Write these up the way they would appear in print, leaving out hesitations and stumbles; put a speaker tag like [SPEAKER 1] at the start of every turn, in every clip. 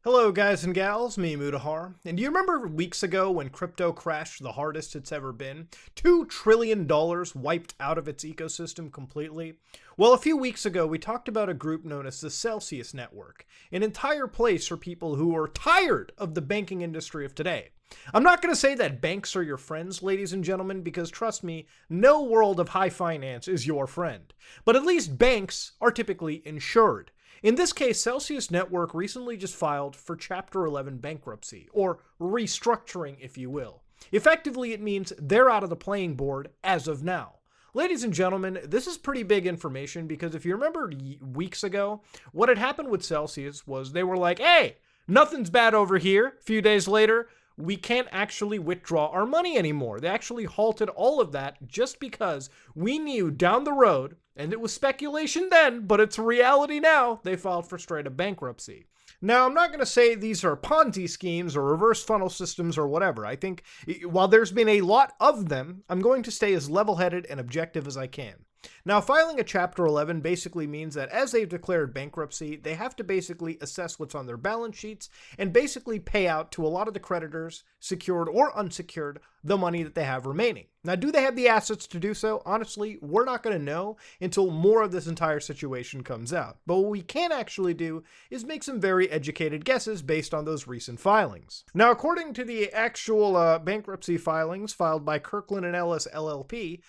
[SPEAKER 1] Hello guys and gals, me Mudahar. And do you remember weeks ago when crypto crashed the hardest it's ever been? $2 trillion wiped out of its ecosystem completely? Well, a few weeks ago we talked about a group known as the Celsius Network, an entire place for people who are tired of the banking industry of today. I'm not going to say that banks are your friends, ladies and gentlemen, because trust me, no world of high finance is your friend. But at least banks are typically insured. In this case, Celsius Network recently just filed for Chapter 11 bankruptcy, or restructuring if you will. Effectively, it means they're out of the playing board as of now. Ladies and gentlemen, this is pretty big information because if you remember weeks ago, what had happened with Celsius was they were like, hey, nothing's bad over here. A few days later, we can't actually withdraw our money anymore. They actually halted all of that just because we knew down the road, and it was speculation then, but it's reality now, they filed for straight up bankruptcy. Now, I'm not going to say these are Ponzi schemes or reverse funnel systems or whatever. I think while there's been a lot of them, I'm going to stay as level-headed and objective as I can. Now, filing a Chapter 11 basically means that as they've declared bankruptcy, they have to basically assess what's on their balance sheets and basically pay out to a lot of the creditors, secured or unsecured, the money that they have remaining. Now, do they have the assets to do so? Honestly, we're not going to know until more of this entire situation comes out. But what we can actually do is make some very educated guesses based on those recent filings. Now, according to the actual bankruptcy filings filed by Kirkland & Ellis LLP,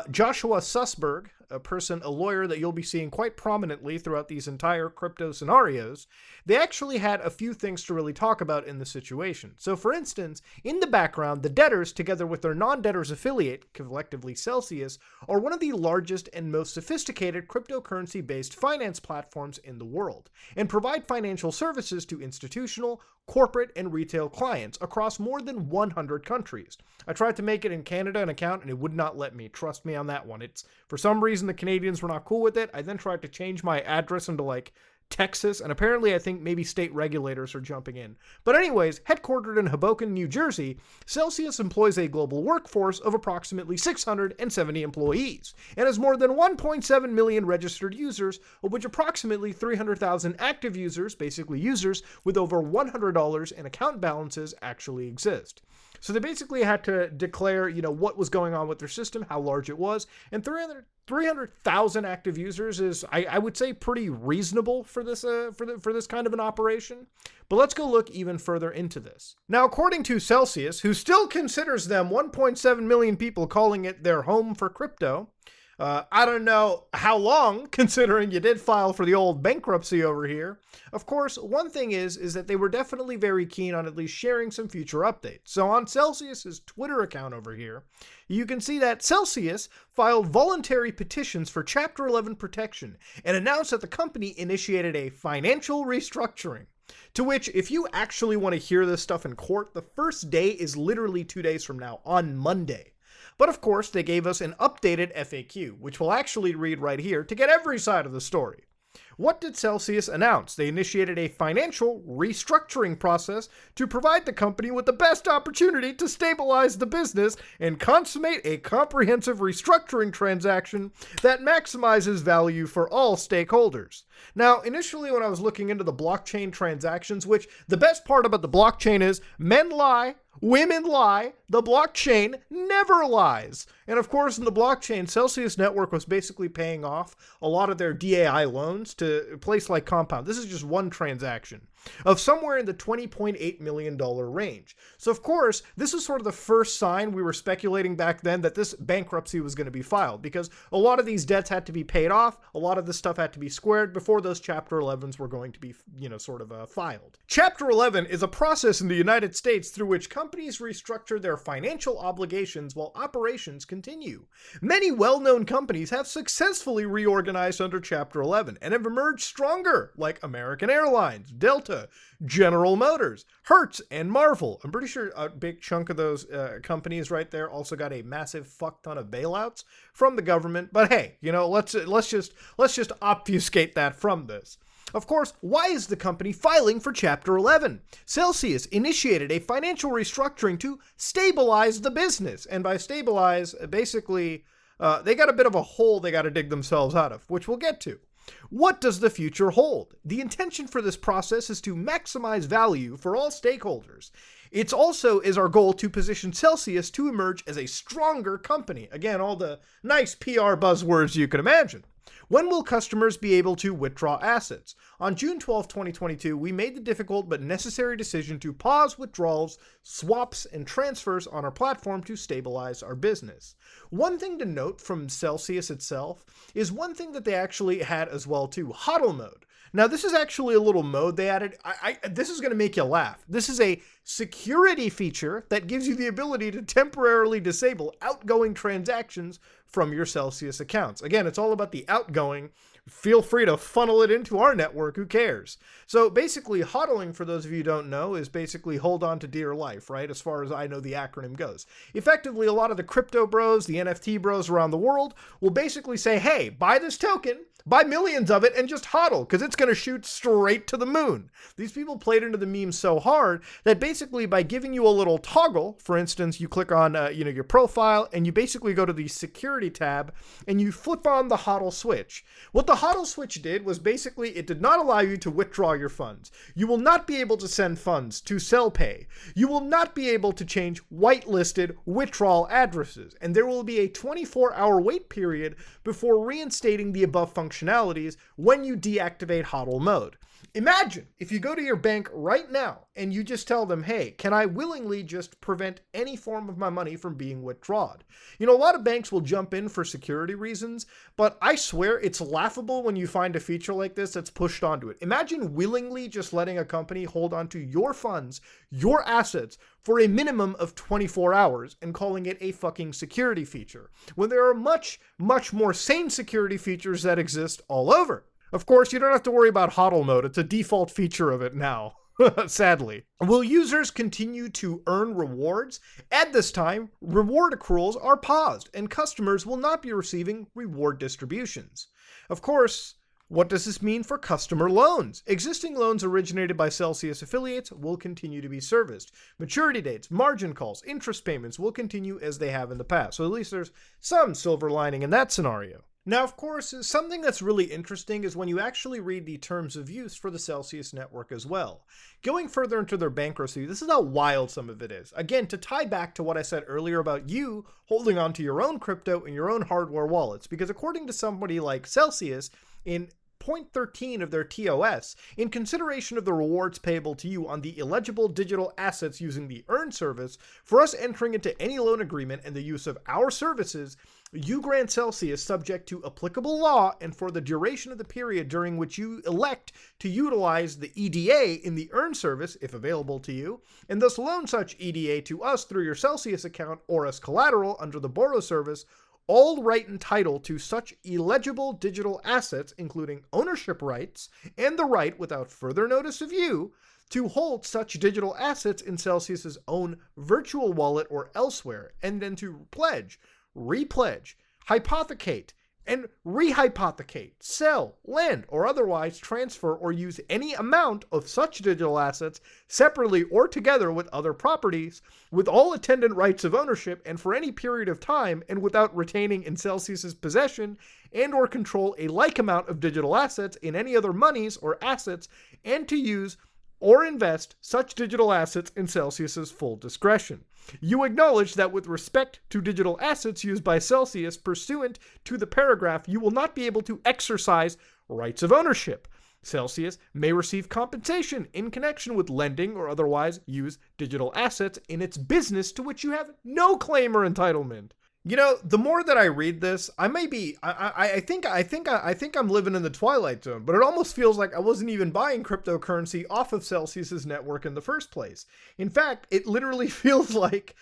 [SPEAKER 1] Joshua Sussberg, a lawyer that you'll be seeing quite prominently throughout these entire crypto scenarios, they actually had a few things to really talk about in the situation. So for instance, in the background, the debtors, together with their non-debtors affiliate, collectively Celsius, are one of the largest and most sophisticated cryptocurrency-based finance platforms in the world, and provide financial services to institutional, corporate, and retail clients across more than 100 countries. I tried to make it in Canada an account and it would not let me. Trust me on that one. It's, for some reason, the Canadians were not cool with it. I then tried to change my address into like Texas, and apparently I think maybe state regulators are jumping in. But anyways, headquartered in Hoboken, New Jersey, Celsius employs a global workforce of approximately 670 employees, and has more than 1.7 million registered users, of which approximately 300,000 active users, basically users with over $100 in account balances, actually exist. So they basically had to declare, what was going on with their system, how large it was, and 300,000 active users is, I would say, pretty reasonable for this for this kind of an operation. But let's go look even further into this. Now, according to Celsius, who still considers them 1.7 million people calling it their home for crypto, I don't know how long, considering you did file for the old bankruptcy over here. Of course, one thing is that they were definitely very keen on at least sharing some future updates. So on Celsius's Twitter account over here, you can see that Celsius filed voluntary petitions for Chapter 11 protection and announced that the company initiated a financial restructuring. To which, if you actually want to hear this stuff in court, the first day is literally 2 days from now, on Monday. But of course, they gave us an updated FAQ, which we'll actually read right here to get every side of the story. What did Celsius announce? They initiated a financial restructuring process to provide the company with the best opportunity to stabilize the business and consummate a comprehensive restructuring transaction that maximizes value for all stakeholders. Now, initially when I was looking into the blockchain transactions, which the best part about the blockchain is men lie, women lie, the blockchain never lies. And of course, in the blockchain, Celsius Network was basically paying off a lot of their DAI loans to a place like Compound. This is just one transaction of somewhere in the $20.8 million range. So of course, this is sort of the first sign we were speculating back then that this bankruptcy was going to be filed, because a lot of these debts had to be paid off, a lot of this stuff had to be squared before those Chapter 11s were going to be, filed. Chapter 11 is a process in the United States through which companies restructure their financial obligations while operations continue. Many well-known companies have successfully reorganized under Chapter 11 and have emerged stronger, like American Airlines, Delta, General Motors, Hertz, and Marvel. I'm pretty sure a big chunk of those companies right there also got a massive fuck ton of bailouts from the government. But hey, let's just obfuscate that from this. Of course, why is the company filing for Chapter 11? Celsius initiated a financial restructuring to stabilize the business. And by stabilize, basically, they got a bit of a hole they got to dig themselves out of, which we'll get to. What does the future hold? The intention for this process is to maximize value for all stakeholders. It's also is our goal to position Celsius to emerge as a stronger company. Again, all the nice PR buzzwords you can imagine. When will customers be able to withdraw assets? On June 12, 2022, we made the difficult but necessary decision to pause withdrawals, swaps, and transfers on our platform to stabilize our business. One thing to note from Celsius itself is one thing that they actually had as well too, HODL mode. Now, this is actually a little mode they added. This is going to make you laugh. This is a security feature that gives you the ability to temporarily disable outgoing transactions from your Celsius accounts. Again, it's all about the outgoing. Feel free to funnel it into our network. Who cares? So basically, hodling, for those of you who don't know, is basically hold on to dear life, right? As far as I know the acronym goes. Effectively, a lot of the crypto bros, the NFT bros around the world will basically say, hey, buy this token, buy millions of it, and just hodl, because it's going to shoot straight to the moon. These people played into the meme so hard that basically by giving you a little toggle, for instance, you click on your profile, and you basically go to the security tab, and you flip on the hodl switch. What the hodl switch did was basically it did not allow you to withdraw your funds. You will not be able to send funds to SellPay. You will not be able to change whitelisted withdrawal addresses, and there will be a 24-hour wait period before reinstating the above functionalities when you deactivate HODL mode. Imagine if you go to your bank right now and you just tell them, hey, can I willingly just prevent any form of my money from being withdrawn? You know, a lot of banks will jump in for security reasons, but I swear it's laughable when you find a feature like this that's pushed onto it. Imagine willingly just letting a company hold onto your funds, your assets, for a minimum of 24 hours and calling it a fucking security feature, when there are much, much more sane security features that exist all over. Of course, you don't have to worry about HODL mode. It's a default feature of it now, sadly. Will users continue to earn rewards? At this time, reward accruals are paused, and customers will not be receiving reward distributions. Of course, what does this mean for customer loans? Existing loans originated by Celsius affiliates will continue to be serviced. Maturity dates, margin calls, interest payments will continue as they have in the past. So at least there's some silver lining in that scenario. Now, of course, something that's really interesting is when you actually read the terms of use for the Celsius network as well. Going further into their bankruptcy, this is how wild some of it is. Again, to tie back to what I said earlier about you holding on to your own crypto and your own hardware wallets, because according to somebody like Celsius, in 0.13 of their TOS, in consideration of the rewards payable to you on the illegible digital assets using the Earn service, for us entering into any loan agreement and the use of our services, you grant Celsius subject to applicable law and for the duration of the period during which you elect to utilize the EDA in the Earn service, if available to you, and thus loan such EDA to us through your Celsius account or as collateral under the Borrow service, all right and title to such illegible digital assets, including ownership rights, and the right, without further notice of you, to hold such digital assets in Celsius's own virtual wallet or elsewhere, and then to pledge, repledge, hypothecate, and rehypothecate, sell, lend, or otherwise transfer or use any amount of such digital assets separately or together with other properties, with all attendant rights of ownership and for any period of time, and without retaining in Celsius's possession and or control a like amount of digital assets in any other monies or assets, and to use or invest such digital assets in Celsius's full discretion. You acknowledge that with respect to digital assets used by Celsius pursuant to the paragraph, you will not be able to exercise rights of ownership. Celsius may receive compensation in connection with lending or otherwise use digital assets in its business to which you have no claim or entitlement. You know, the more that I read this, I think I'm living in the Twilight Zone, but it almost feels like I wasn't even buying cryptocurrency off of Celsius's network in the first place. In fact, it literally feels like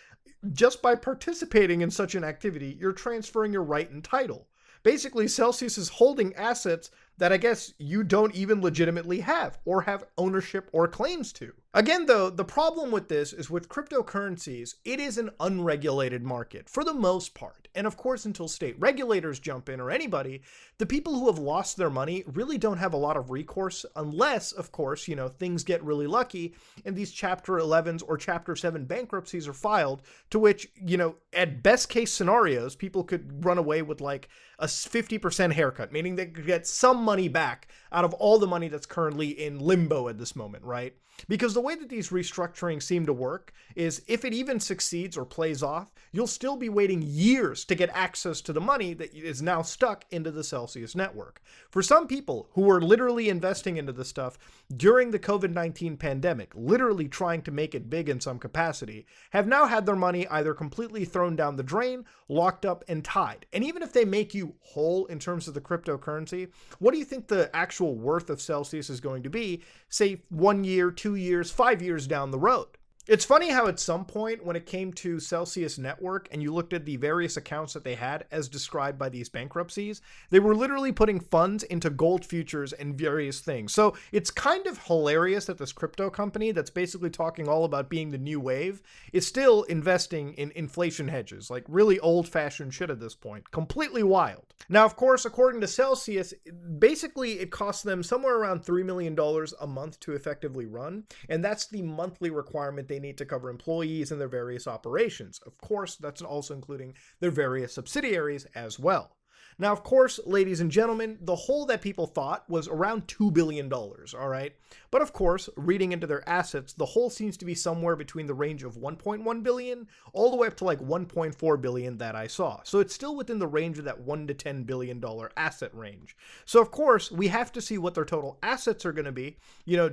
[SPEAKER 1] just by participating in such an activity, you're transferring your right and title. Basically, Celsius is holding assets that I guess you don't even legitimately have or have ownership or claims to. Again, though, the problem with this is with cryptocurrencies, it is an unregulated market for the most part. And of course, until state regulators jump in or anybody, the people who have lost their money really don't have a lot of recourse unless, of course, you know, things get really lucky and these Chapter 11s or Chapter 7 bankruptcies are filed, to which, you know, at best case scenarios, people could run away with like a 50% haircut, meaning they could get some money back out of all the money that's currently in limbo at this moment, right? Because the way that these restructurings seem to work is if it even succeeds or plays off, you'll still be waiting years to get access to the money that is now stuck into the Celsius network. For some people who were literally investing into this stuff during the COVID-19 pandemic, literally trying to make it big in some capacity, have now had their money either completely thrown down the drain, locked up, and tied. And even if they make you whole in terms of the cryptocurrency, what do you think the actual worth of Celsius is going to be, say 1 year, 2 years, 5 years down the road? It's funny how at some point when it came to Celsius Network and you looked at the various accounts that they had as described by these bankruptcies, they were literally putting funds into gold futures and various things. So it's kind of hilarious that this crypto company that's basically talking all about being the new wave is still investing in inflation hedges, like really old-fashioned shit at this point. Completely wild. Now, of course, according to Celsius, basically it costs them somewhere around $3 million a month to effectively run, and that's the monthly requirement they need to cover employees and their various operations. Of course, that's also including their various subsidiaries as well. Now, of course, ladies and gentlemen, the hole that people thought was around $2 billion, all right? But of course, reading into their assets, the hole seems to be somewhere between the range of 1.1 billion all the way up to like 1.4 billion that I saw. So it's still within the range of that $1 to $10 billion asset range. So of course, we have to see what their total assets are going to be,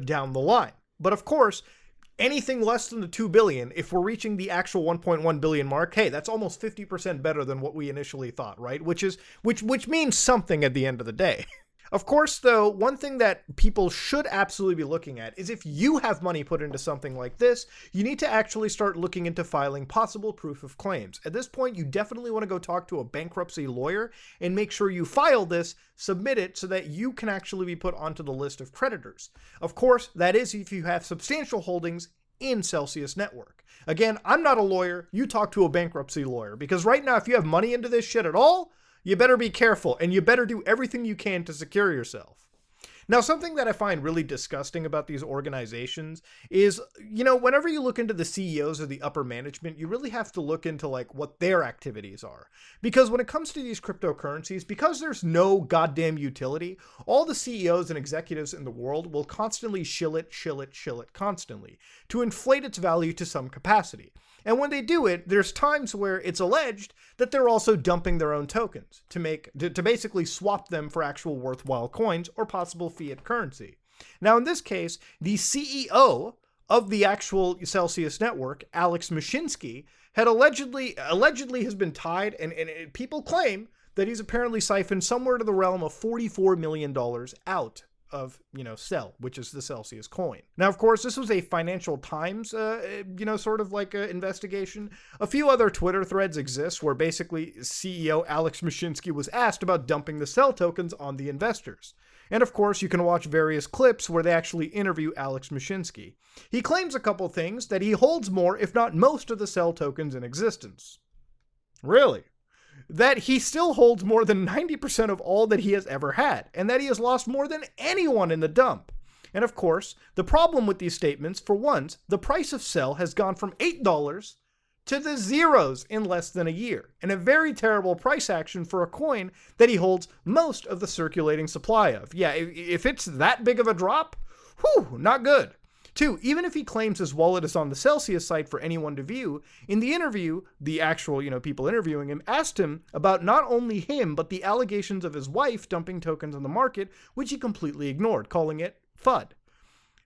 [SPEAKER 1] down the line. But of course, anything less than the 2 billion, if we're reaching the actual 1.1 billion mark, hey, that's almost 50% better than what we initially thought, right? Which means something at the end of the day. Of course, though, one thing that people should absolutely be looking at is if you have money put into something like this, you need to actually start looking into filing possible proof of claims. At this point, you definitely want to go talk to a bankruptcy lawyer and make sure you file this, submit it so that you can actually be put onto the list of creditors. Of course, that is if you have substantial holdings in Celsius Network. Again, I'm not a lawyer. You talk to a bankruptcy lawyer, because right now, if you have money into this shit at all, you better be careful, and you better do everything you can to secure yourself. Now, something that I find really disgusting about these organizations is, whenever you look into the CEOs or the upper management, you really have to look into like what their activities are. Because when it comes to these cryptocurrencies, because there's no goddamn utility, all the CEOs and executives in the world will constantly shill it constantly to inflate its value to some capacity. And when they do it, there's times where it's alleged that they're also dumping their own tokens to basically swap them for actual worthwhile coins or possible fiat currency. Now, in this case, the CEO of the actual Celsius network, Alex Mashinsky, had allegedly has been tied, and people claim that he's apparently siphoned somewhere to the realm of $44 million out of, Cell, which is the Celsius coin. Now, of course, this was a Financial Times, sort of like a investigation. A few other Twitter threads exist where basically CEO Alex Mashinsky was asked about dumping the Cell tokens on the investors. And of course, you can watch various clips where they actually interview Alex Mashinsky. He claims a couple things, that he holds more, if not most, of the Cell tokens in existence. Really? That he still holds more than 90% of all that he has ever had, and that he has lost more than anyone in the dump. And of course, the problem with these statements, for once, the price of Cell has gone from $8 to the zeros in less than a year, and a very terrible price action for a coin that he holds most of the circulating supply of. Yeah, if it's that big of a drop, not good. 2, even if he claims his wallet is on the Celsius site for anyone to view, in the interview, the actual, people interviewing him asked him about not only him, but the allegations of his wife dumping tokens on the market, which he completely ignored, calling it FUD.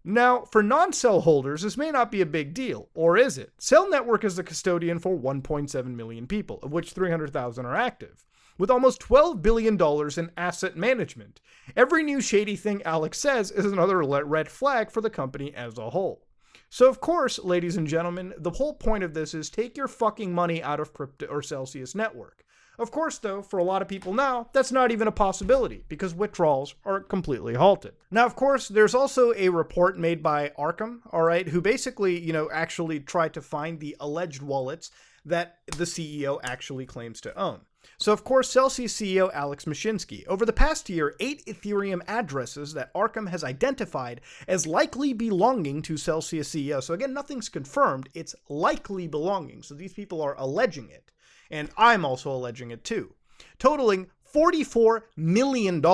[SPEAKER 1] Now, for non-Cell holders, this may not be a big deal, or is it? Cell Network is the custodian for 1.7 million people, of which 300,000 are active, with almost $12 billion in asset management. Every new shady thing Alex says is another red flag for the company as a whole. So of course, ladies and gentlemen, the whole point of this is take your fucking money out of crypto or Celsius Network. Of course, though, for a lot of people now, that's not even a possibility because withdrawals are completely halted. Now, of course, there's also a report made by Arkham, all right, who basically, actually tried to find the alleged wallets that the CEO actually claims to own. So, of course, Celsius CEO Alex Mashinsky, over the past year, 8 Ethereum addresses that Arkham has identified as likely belonging to Celsius CEO. So again, nothing's confirmed, it's likely belonging. So these people are alleging it. And I'm also alleging it too. Totaling $44 million.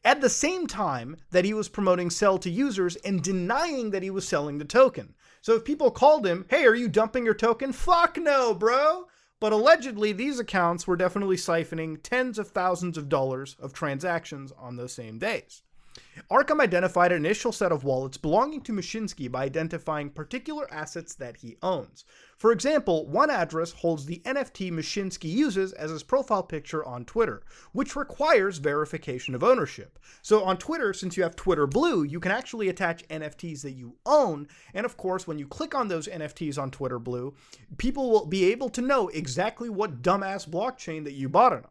[SPEAKER 1] at the same time that he was promoting sell to users and denying that he was selling the token. So if people called him, hey, are you dumping your token? Fuck no, bro. But allegedly, these accounts were definitely siphoning tens of thousands of dollars of transactions on those same days. Arkham identified an initial set of wallets belonging to Mashinsky by identifying particular assets that he owns. For example, one address holds the NFT Mashinsky uses as his profile picture on Twitter, which requires verification of ownership. So on Twitter, since you have Twitter Blue, you can actually attach NFTs that you own, and of course, when you click on those NFTs on Twitter Blue, people will be able to know exactly what dumbass blockchain that you bought it on.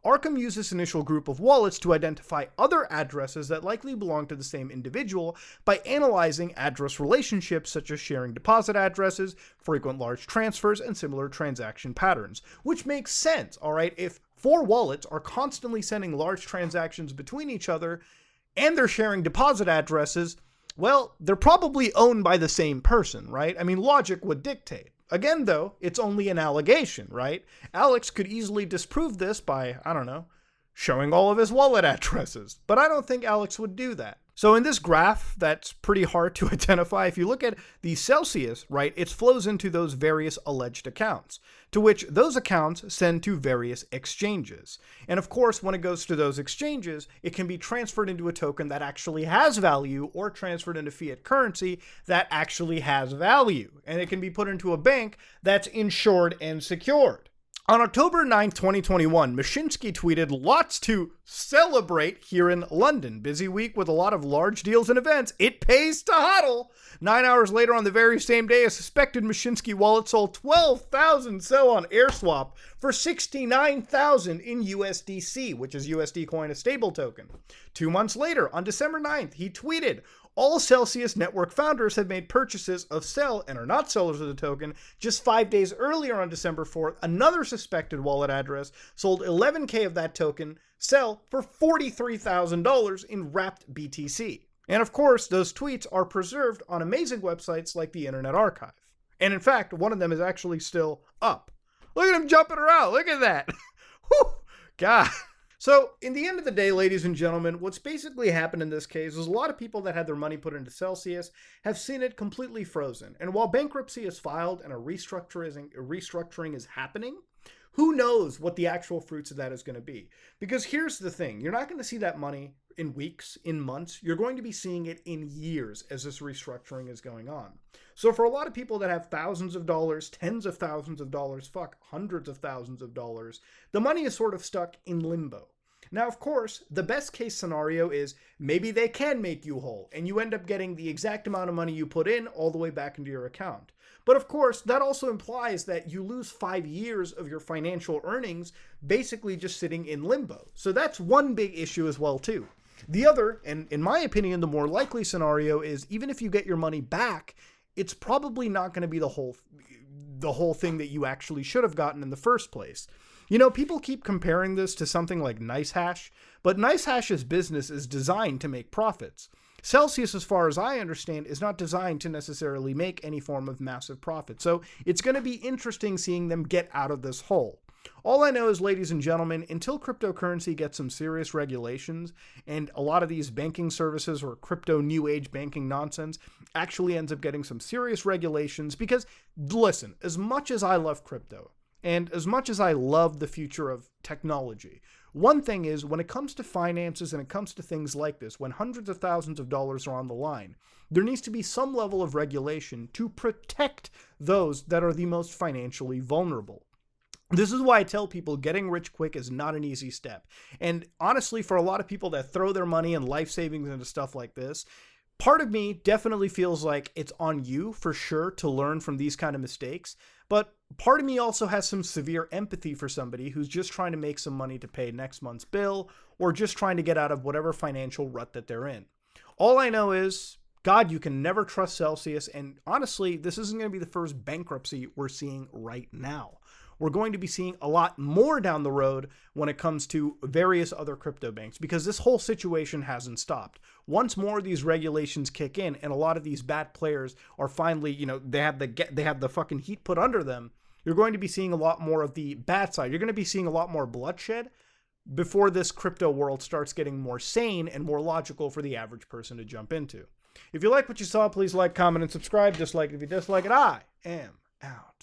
[SPEAKER 1] Arkham used this initial group of wallets to identify other addresses that likely belong to the same individual by analyzing address relationships such as sharing deposit addresses, frequent large transfers, and similar transaction patterns. Which makes sense, alright? If 4 wallets are constantly sending large transactions between each other and they're sharing deposit addresses, well, they're probably owned by the same person, right? I mean, logic would dictate. Again, though, it's only an allegation, right? Alex could easily disprove this by, I don't know, showing all of his wallet addresses. But I don't think Alex would do that. So in this graph, that's pretty hard to identify. If you look at the Celsius, right, it flows into those various alleged accounts, to which those accounts send to various exchanges. And of course, when it goes to those exchanges, it can be transferred into a token that actually has value or transferred into fiat currency that actually has value. And it can be put into a bank that's insured and secured. On October 9, 2021, Mashinsky tweeted, "Lots to celebrate here in London. Busy week with a lot of large deals and events. It pays to hodl." 9 hours later on the very same day, a suspected Mashinsky wallet sold 12,000 SEL on AirSwap for 69,000 in USDC, which is USD coin, a stable token. 2 months later, on December 9th, he tweeted, "All Celsius network founders have made purchases of SEL and are not sellers of the token." Just 5 days earlier on December 4th, another suspected wallet address sold 11K of that token, SEL, for $43,000 in wrapped BTC. And of course, those tweets are preserved on amazing websites like the Internet Archive. And in fact, one of them is actually still up. Look at him jumping around. Look at that. Whew, God. So, in the end of the day, ladies and gentlemen, what's basically happened in this case is a lot of people that had their money put into Celsius have seen it completely frozen. And while bankruptcy is filed and a restructuring is happening, who knows what the actual fruits of that is going to be? Because here's the thing. You're not going to see that money in weeks, in months. You're going to be seeing it in years as this restructuring is going on. So for a lot of people that have thousands of dollars, tens of thousands of dollars, hundreds of thousands of dollars, the money is sort of stuck in limbo. Now, of course, the best case scenario is maybe they can make you whole and you end up getting the exact amount of money you put in all the way back into your account. But of course, that also implies that you lose 5 years of your financial earnings basically just sitting in limbo. So that's one big issue as well, too. The other, and in my opinion, the more likely scenario is even if you get your money back, it's probably not going to be the whole thing that you actually should have gotten in the first place. You know, people keep comparing this to something like NiceHash, but NiceHash's business is designed to make profits. Celsius, as far as I understand, is not designed to necessarily make any form of massive profit. So it's going to be interesting seeing them get out of this hole. All I know is, ladies and gentlemen, until cryptocurrency gets some serious regulations and a lot of these banking services or crypto new age banking nonsense actually ends up getting some serious regulations, because listen, as much as I love crypto and as much as I love the future of technology, one thing is when it comes to finances and it comes to things like this, when hundreds of thousands of dollars are on the line, there needs to be some level of regulation to protect those that are the most financially vulnerable. This is why I tell people getting rich quick is not an easy step. And honestly, for a lot of people that throw their money and life savings into stuff like this, part of me definitely feels like it's on you for sure to learn from these kind of mistakes. But part of me also has some severe empathy for somebody who's just trying to make some money to pay next month's bill or just trying to get out of whatever financial rut that they're in. All I know is, God, you can never trust Celsius. And honestly, this isn't going to be the first bankruptcy we're seeing right now. We're going to be seeing a lot more down the road when it comes to various other crypto banks, because this whole situation hasn't stopped. Once more of these regulations kick in and a lot of these bad players are finally, they have the fucking heat put under them, you're going to be seeing a lot more of the bad side. You're going to be seeing a lot more bloodshed, before this crypto world starts getting more sane and more logical for the average person to jump into. If you like what you saw, please like, comment, and subscribe. Dislike it if you dislike it. I am out.